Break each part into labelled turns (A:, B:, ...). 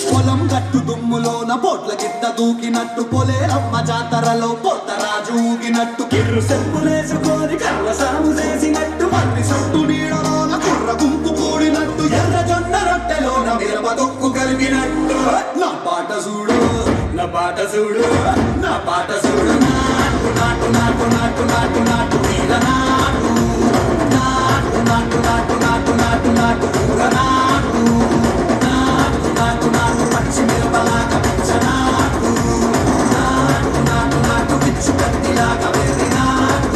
A: పొలం గట్టు దుమ్ములోన బోట్ల గిట్ట దూకినట్టు పొలేరమ్మ జాతరలో పోతరాజు ఊగినట్టు కిర్రు సెప్పులేసుకొని కర్ర సాము చేసినట్టు మర్రి సొట్టు నీడలోన కుర్ర గుంపు కూడినట్టు ఎర్ర జొన్న రొట్టెలోన మిరప దొక్కు కలిగినట్టు నా పాట చూడు నా పాట చూడు నా పాట చూడు నాటు నాటు నాటు నాటు నాటు నాటు నీల నాటు నాటు నాటు నాటు నాటు నాటు నాటు ఊర నాటు నాటు నాటు నాటు పచ్చి మిరపలాగా పిచ్చనాటు నాటు నాటు నాటు పిచ్చు కత్తిలాగా వెర్రి నాటు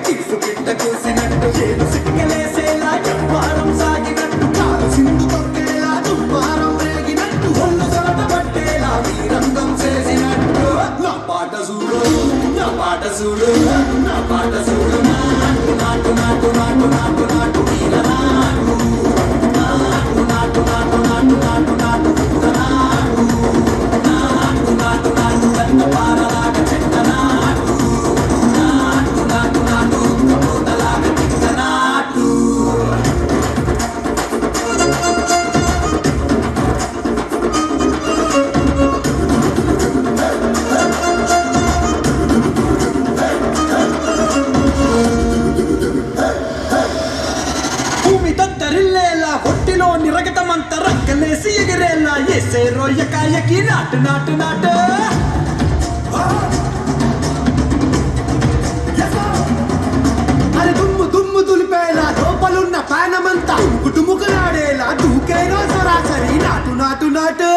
A: తీసు గిట్ట కూసినట్టు చేలు సిటికలేసేలా చెప్పారం సాగినట్టు కాలు సింధు తొక్కేలా దుమ్మారం రేగినట్టు ఒళ్ళు సొరట పట్టేలా వీరంగం చేసినట్టు నా పాట చూడు నా పాట చూడు నా పాట చూడు నాటు నాటు నాటు నాటు నాటు నాటు నీల నాటు నాటు నాటు నాటు నాటు నాటు నాటు ఊర నాటు నాటు నాటు నాటు వెంట పారలాగా చెట్ట నాటు నాటు నాటు నాటు కబోతలాగా తిక్క నాటు భూమి దద్దరిల్లేలా ఒట్టిలో నిరగటమంత రక్కలేసి ఎగిరేలా ఎసే రొయ్యకాయకి నాటు నాటు నాటు అది దుమ్ము దుమ్ము దులిపేలా లోపలున్న పానమంతా కుటుముకలాడేలా దూకేనో సరాసరి నాటు నాటు నాటు